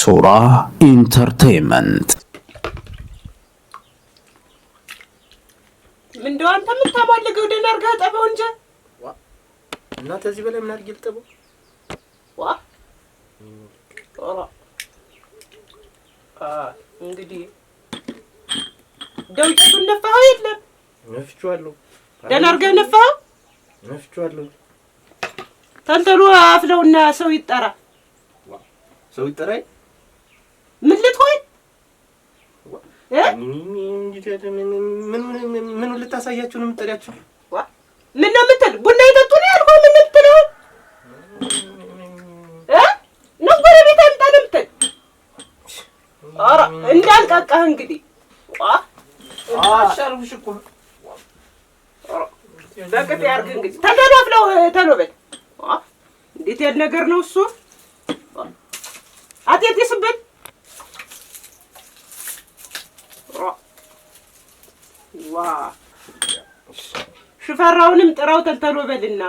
ሱራ ኢንተርቴይንመንት ምንድነው አንተ የምታማልገው? ደህና አድርገህ ጠበው እንጂ እና ከዚህ በላይ ምን አድርጌ ልጠበው? እንግዲህ ደውጭቱን ነፋኸው የለም? ነፍቼዋለሁ። ደህና አድርገህ ነፋኸው? ነፍቼዋለሁ። ተልተሉ አፍለውና ሰው ይጠራ። ሰው ይጠራይ? ምን ልትሆን ምን ልታሳያችሁ ነው የምትጠሪያችሁ? ምን ነው የምትል? ቡና ይጠጡ ነው ያልኩህ። ምን ልትለው ነው? ጎረቤት አምጣ ነው የምትል? ኧረ እንዳልቃቃህ እንግዲህ አሻልኩሽ እኮ በቅጥ ያድርግ እንግዲህ። ተገዶ አፍለው ተሎ በል። እንዴት ያለ ነገር ነው እሱ? አጤት ይስብን ዋ ሽፈራውንም ጥራው ተልተሎ በልና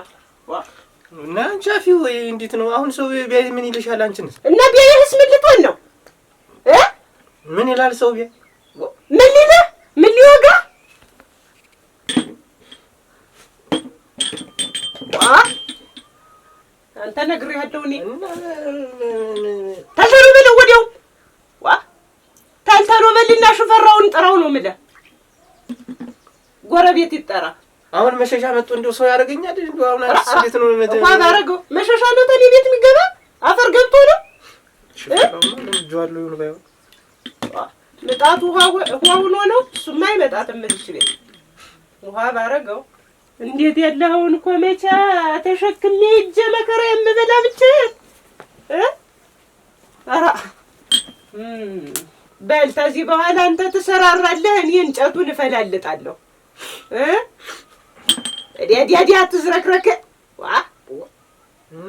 እና አንቺ አፊው እንዴት ነው አሁን? ሰው ቢያይ ምን ይልሻል? አንቺንስ እና ቢያይስ ምን ልትሆን ነው? ምን ይላል ሰው ቢያይ? ምን ሊለ ምን ሊወጋ? አንተ ነግሬሃለሁ እኔ ተልተሎ በለው ወዲያው ተልተሎ በልና ሽፈራውን ጥራው ነው የምልህ። ጎረቤት ይጠራ። አሁን መሸሻ መጥቶ እንደው ሰው ያደርገኛል። እንደው አሁን አዲስ እንዴት ነው ባረገው መሸሻ ነው ተኔ ቤት የሚገባ አፈር ገብቶ ነው ጆአሉ ነው ባይው ምጣቱ ውሃው ነው እሱማ አይመጣትም። ልጅ ቤት ውሃ ባረገው እንዴት ያለኸውን እኮ መቻ ተሸክሜ እጄ መከራ የምበላ ብቻ ኧረ በል ተዚህ በኋላ አንተ ትሰራራለህ፣ እኔ እንጨቱን እፈላልጣለሁ። ዲያ ትዝረክረክ እና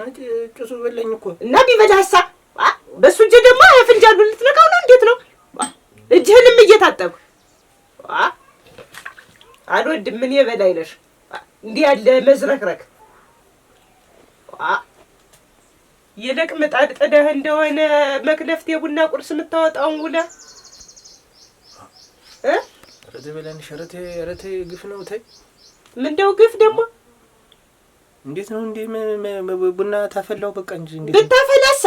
ጭሱ በለኝ እኮ እና ቢበላሳ በሱ እጄ ደግሞ ፍንጃሉ ልትነካው ነው? እንዴት ነው? እጅህንም እየታጠብኩ አልወድም። ምን የበላይ ነሽ እንዲህ ያለ መዝረክረክ። ይልቅ ምጣድ ጥደህ እንደሆነ መክለፍት የቡና ቁርስ የምታወጣውን ውለህ ረቴ በላን ሸረቴ ረቴ ግፍ ነው። ተይ ምንደው ግፍ ደግሞ እንዴት ነው እንዴ? ቡና ታፈላው በቃ እንጂ እንዴ ብታፈላሳ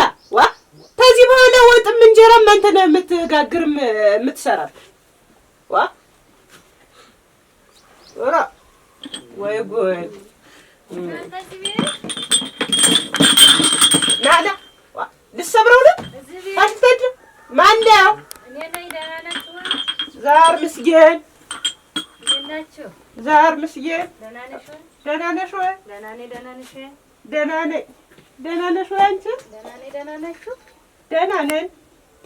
ከዚህ በኋላ ወጥም እንጀራም አንተ ነህ የምትጋግርም የምትሰራው። ኧረ ወይ ጉድ ናና ልትሰብረው ነው? አትፈድ ማነው? ዛር ምስጌን ዛር ምስጌን ደህና ነሽ ወይ? ደህና ነኝ። ደህና ነሽ ወይ አንቺ? ደህና ነን።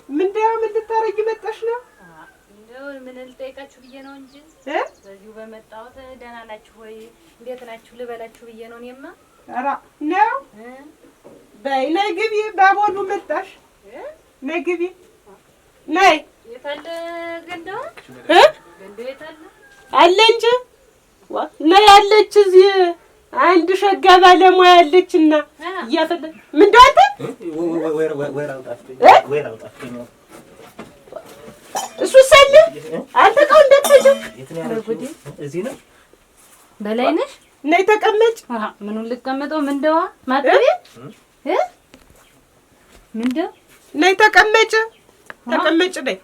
ምንድነው ምን ልታረጊ መጣሽ ነው? እንደው ምን ልጠይቃችሁ ብዬ ነው እንጂ በዚሁ በመጣሁት ደህና ናችሁ ወይ እንዴት ናችሁ ልበላችሁ ብዬ ነው። እኔማ ኧረ ነው በይ ነይ ግቢ። ባቦሉ መጣሽ? ነይ ግቢ ነይ። የታለ ገንዳው? ገንዳው የታለ? አለ እንጂ ነይ አለች እዚህ አንድ ሸጋ ባለሙያ አለችና እያፈለ ምንድነው አንተ እሱ ሰለ አንተ ቀው እንደተፈጀው እዚህ ነው በላይ ነሽ? ነይ ተቀመጭ። ምኑን ልቀመጠው? ምንደዋ ማጠቢያ ምንደው? ነይ ተቀመጭ ተቀመጭ ነይ።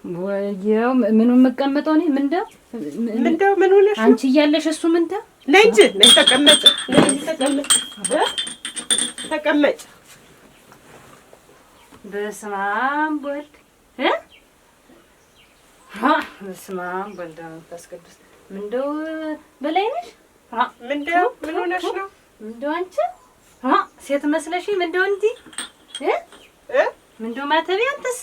ወይዬው ምኑን መቀመጠው ነኝ? ምንደው ምን ሆነሽ አንቺ እያለሽ እሱ ምንደው? ነይ እንጂ ነይ ተቀመጭ። ነይ ተቀመጭ ተቀመጭ። በስመ አብ ወልድ በስመ አብ ወልድ መንፈስ ቅዱስ። ምንደው በላይ ነሽ? ምንደው ምን ሆነሽ ነው? ምንደው አንቺ ሴት መስለሽ ምንደው እንጂ ምንደው ማተቢያ አንተስ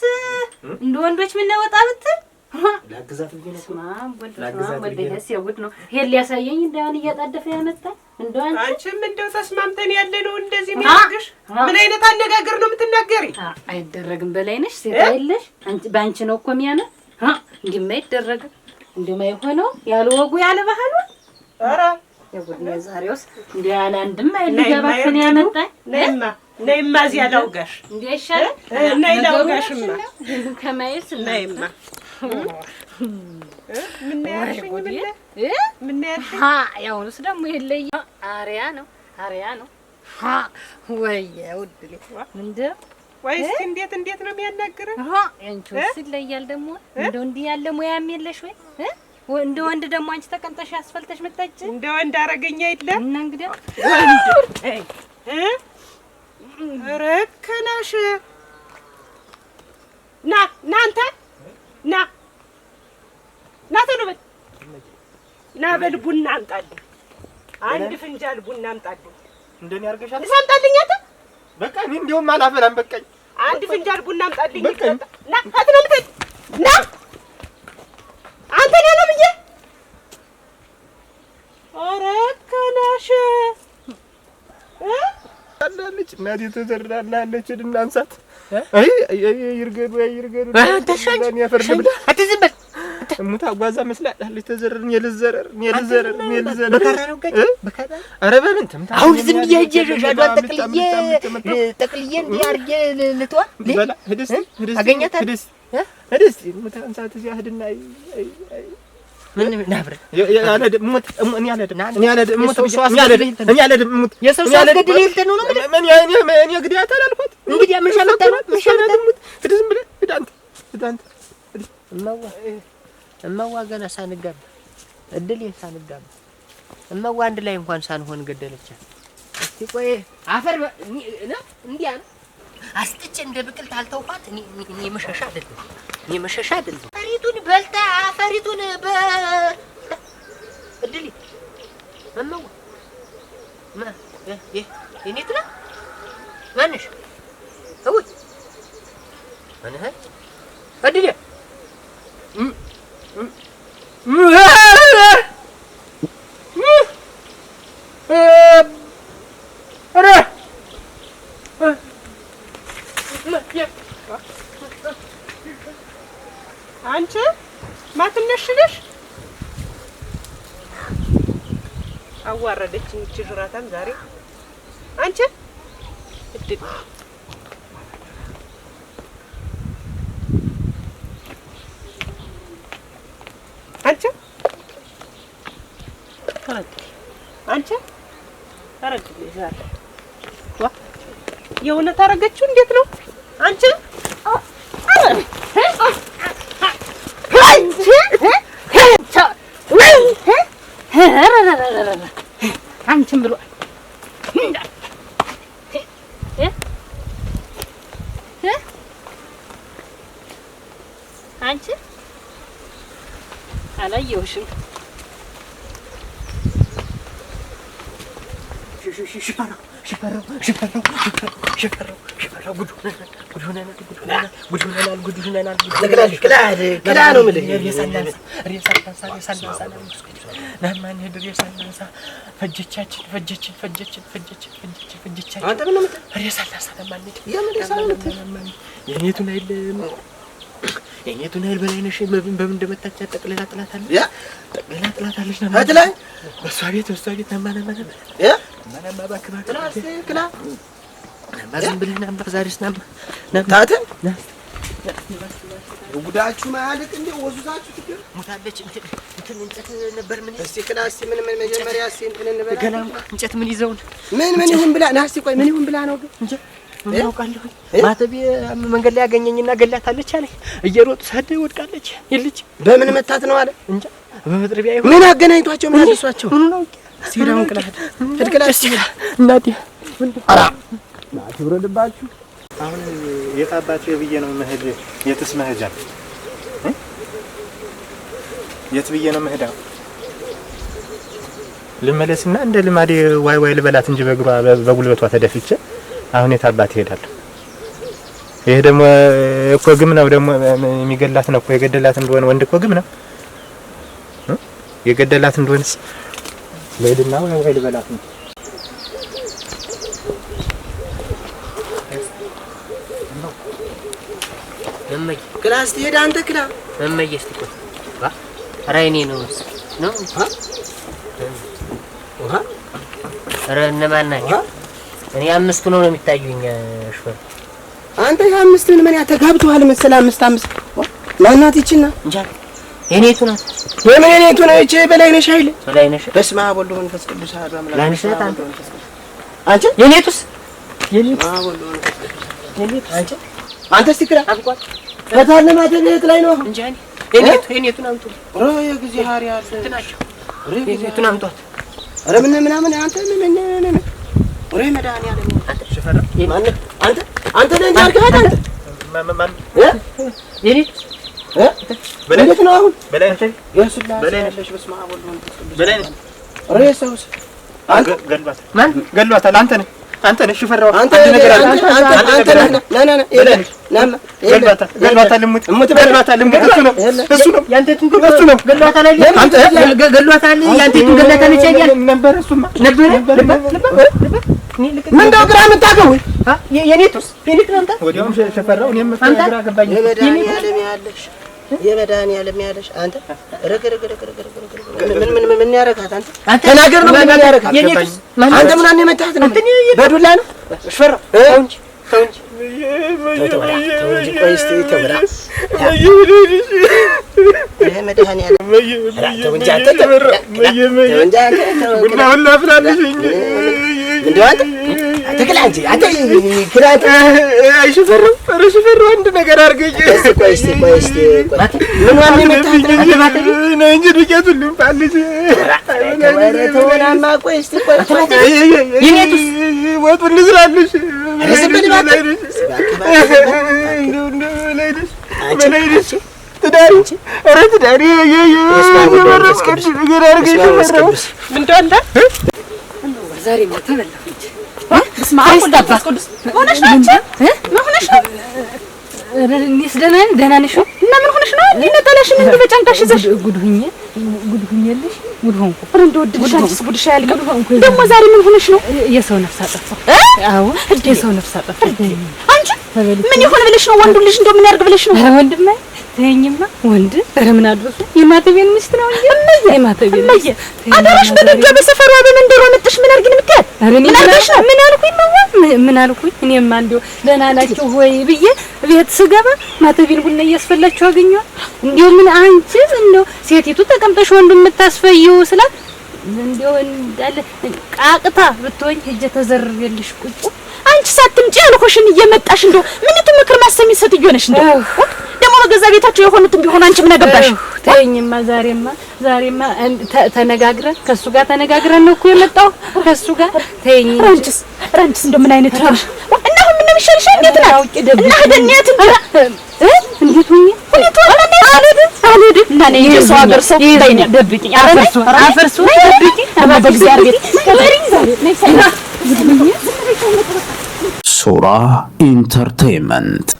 እንደ ወንዶች ምን ወጣ ብትል ላግዛት ብዬ ነው። ወደስ ያውድ ነው ይሄ ሊያሳየኝ እንዳውን እያጣደፈ ያመጣ እንደው አንቺም እንደው ተስማምተን ያለ ነው እንደዚህ የሚያደርግሽ። ምን አይነት አነጋገር ነው የምትናገሪ? አይደረግም በላይ ነሽ ሴት አይደለሽ አንቺ ባንቺ ነው እኮ የሚያነ እንዲህ ማይደረግ እንዲህ ማይሆነው ያለ ወጉ ያለ ባህሉ። ኧረ ያውድ ነው ዛሬውስ እንዲህ ያለ አንድም አይልገባከን ያመጣ። ነይማ ነይማ እዚያ ላውጋሽ እንዴ ይሻላል ነይ ላውጋሽማ ከማየት ነይማ ምን ያልሽኝ ምን ያልሽኝ ያውንስ ደግሞ ይለይ አሪያ ነው ወይዬ ምንድነው ወይስ እንዴት ነው የሚያናግረው አንቺስ ይለያል ደግሞ እንደው እንዲህ ያለ ሙያም የለሽ ወይ እንደ ወንድ ደግሞ አንቺ ተቀምጠሽ አስፈልተሽ መጣች እንደ ወንድ አረገኛ አይደለም እና እንግዲህ ረከናሽ ናንተ ና ተነበት በል ቡና አምጣልኝ አንድ ፍንጃል ቡና አምጣልኝ እንደኔ አርገሻል ሰምጣልኝ አንተ በቃ እኔ እንደውም አላፈላም በቃኝ አንድ ፍንጃል ቡና አምጣልኝ ና አትነምት ና አንተ ነው ብዬ ረከናሽ አላለች እናቴ ተዘራላለች እናንሳት አይ ይርገዱ ተሻለ ያፈርልብዳ አትዝምበል ሙታ ጓዛ መስላለች ተዘረርን የልዘረር ኧረ በምን ተምታ አሁን ዝም ይያጀጃጃን ጠቅልዬ እንዲያርጌ ልትዋ በላ ሄደስ አገኛታለሁ ሄደስ ሙታ አንሳት እዚያ ሄድና ምን ናብረ ያለ ደሙት እኔ ያለ ደሙት የሰው ሳገድል ይልተኑ ነው እኔ ግዲያታ አላልኩት እንግዲህ ምን ሸመጣ ደሙት ዝም ብለህ ሂድ እማዋ ገና ሳንጋባ እድል ሳንጋባ እማዋ አንድ ላይ እንኳን ሳንሆን ገደለቻት። እስቲ ቆይ አፈር እንዲያ አስጥቼ እንደ ብቅል ታልተውኳት እኔ መሸሻ አይደለም ፈሪቱን በልታ አፈሪቱን እድል እማዋ የኔት ነው ማንሽ እውት ማንህ እድል አንቺ ማትነሽልሽ አዋረደችኝ እቺ ጅራታም ዛሬ አንቺ እድል አንቺ ታረግልኝ ዛሬ የእውነት አረገችው እንዴት ነው አንቺ አንቺም ብሎ አንቺ አላየሁሽም ሽፈራው ጉድ ሆነናል ክላ ነው የምልህ ሬሳ ናማን ሄድ ሬሳ ፈጀችን አንተ ምን ነው ሬሳ ናማን የምን ሬሳ ነው የኔቱን ኃይል በላይነሽ በምን እንደመጣች ጠቅልላ ጥላታለች ነው አትላይ በሷ ቤት ናማን ባክባ ክላ ማዘን ብለና ነበር ዛሬስ ታተ ጉዳችሁ ማያልቅ እንዴ ወዙታችሁ ትገር ሙታለች እንትን እንጨት ነበር ምን እስቲ ክላስ ምን መጀመሪያ እስቲ እንትን እንበላ ገላም እንጨት ምን ይዘውን ምን ይሁን ብላ ናስቲ ቆይ ምን ይሁን ብላ ነው እንጂ ምን ያውቃለሁ ማተብ መንገድ ላይ ያገኘኝና ገላታለች አለ እየሮጡ ሳደ ወድቃለች ይልች በምን መታት ነው አለ እንጃ በመጥረቢያ ይሁን ምን አገናኝቷቸው ምን አደረሷቸው ምን ነው ሲራውን ክላስ እናቴ አራ ናቲ ወረደባችሁ አሁን የታባቸው ብዬ ነው መሄድ የትስ መሄጃ የት ብዬ ነው መሄዳ ልመለስና እንደ ልማዴ ዋይ ልበላት እንጂ በጉልበቷ ተደፍቼ አሁን የታባት ይሄዳል ይሄ ደግሞ እኮ ግም ነው ደግሞ የሚገላት ነው እኮ የገደላት እንደሆነ ወንድ እኮ ግም ነው የገደላት እንደሆነስ ለሄድና ዋይ ልበላት ነው መመይ ክላስ ትሄድ አንተ ክላ መመይ እስቲ ቆይ ራይኔ ነው ውሃ ኧረ እነማን ናቸው እኔ አምስቱ ነው የሚታዩኝ ሹፌር። አንተ የአምስቱን ምን ያተጋብቷል መሰለህ? አምስት ማናት ይችና እንጃ የኔቱ ናት። የምን የኔቱ ነው? እቺ በላይነሽ ኃይል በላይነሽ። በስመ አብ ወወልድ ወመንፈስ ቅዱስ አሐዱ አምላክ። በላይነሽ ናት። አንቺ የኔቱስ የኔቱ አንቺ አንተ ስክራ አብቋት ከታለ ማተብ የት ላይ ነው? እንጃ የኔቱን አምጡ። ሮ የጊዜ ሀሪያ እንትናቸው የኔቱን አምጧት። ኧረ ምናምን አንተ ምን ኦሬ መድኃኒዓለም አንተ ሸፈራ አንተ ነህ ያርጋት አንተ ማን የኔት በለኝ ነው አሁን በለኝ በለኝ በስመ አብ ወወልድ ወመንፈስ ቅዱስ በለኝ ኦሬ ሰውስ አንተ ገሏታል። ማን ገሏታል? አንተ ነህ ሸፈራው። አንተ ነገር አንተ ገሏታል። እሙት ገሏታል። እሱ ነው ያንተ ትንኩ እሱ ነው ገሏታል። አንተ ገሏታል። ያንተ ትንኩ ገሏታል። ይቻላል ነበር እሱማ ነበር ምን እንደው ግራ የምታገው የኔቱስ የኔት ነው አንተ ወዲያውም ሸፈራው። እኔም ግራ ገባኝ። የመድኃኒዓለም ያለሽ አንተ ምን ያረጋት አንተ ተናገር ነው ምን ያረጋት የኔቱስ አንተ ምን አንተ መጣት ነው በዱላ ነው ሸፈራ ተው እንጂ ቆይ እስቲ ተብራ የመድኃኒዓለም ተው እንጂ አንተ ቡናውን ላፍላለሽ እንደው አንተ ተከላ እንጂ አንተ ክራት ሽፈራው አንድ ነገር አድርገኝ። ቆይ እስቲ ምን ዋን የመጣት ነው እንጂ ዱቄቱን ልምጣልሽ። ተወናማ ቆይ እስቲ የኔቱስ ወጡን ልስራልሽ። ትዳሪ ነገር አድርገኝ ሽፈራው ምንድን አንተ ዛሬ ነው ተበላሁ። ሆነሽ ነው አንቺ ምን ሆነሽ ነው? እኔስ ደህና ነሽ? እና ምን ሆነሽ ነው? ነጠላሽን እንዲህ በጫንቃሽ ይዘሽ ጉድ ሁኛለሽ? ጉድ ሆንኩ። ኧረ እንደው ወድልሽ አንቺስ ጉድሽ አያልቅም። ደግሞ ዛሬ ምን ሆነሽ ነው? የሰው ነፍስ አጠፋሁ። አዎ የሰው ነፍስ አጠፋሁ። አንቺ ምን ይሆን ብለሽ ነው? ወንዱ ልጅ እንደው ምን ያርግ ብለሽ ነው? ኧረ ወንድማ ተይኝማ። ወንድ ኧረ ምን አድርሱ? የማተቤን ሚስት ነው እንጂ የማተቤን ሚስት አደረሽ በደጃ በሰፈሯ በመንደሯ መጥተሽ ምን አርግን የምትያል? ምን አልኩሽ? ምን አልኩኝ? እኔማ እንደው ደህና ናችሁ ወይ ብዬ ቤት ስገባ ማተቤን ቡና እያስፈላችሁ አገኘኋት። እንደው ምን አንቺ እንደው ሴቲቱ ተቀምጠሽ ወንዱ የምታስፈይው ስላት እንደው እንዳለ ቃቅታ ብትወኝ ሂጅ ተዘርሬልሽ ቁጭ። አንቺ ሳትምጪ ያልኩሽን እየመጣሽ እንደው ምን ትምክር ማሰሚ ሴትዮ ነሽ? እንደው ደግሞ በገዛ ቤታቸው የሆኑትን ቢሆን አንቺ ምን አገባሽ? ተይኝማ። ዛሬማ ተነጋግረን ከሱ ጋር ተነጋግረን ነው እኮ የመጣው ከሱ ጋር። ተይኝ። ራንቺስ እንደው ምን አይነት ነሽ? እና አሁን ምን ምሽልሽ? እንዴት ነው እና ሄደኛት እንዴት ሆኜ አልሄድም እና ነኝ የሰው ሀገር ሰው በይነ ደብቂኝ። አፈርሱ ደብቂኝ። በእግዚአብሔር ቤት ሱራ ኢንተርቴይንመንት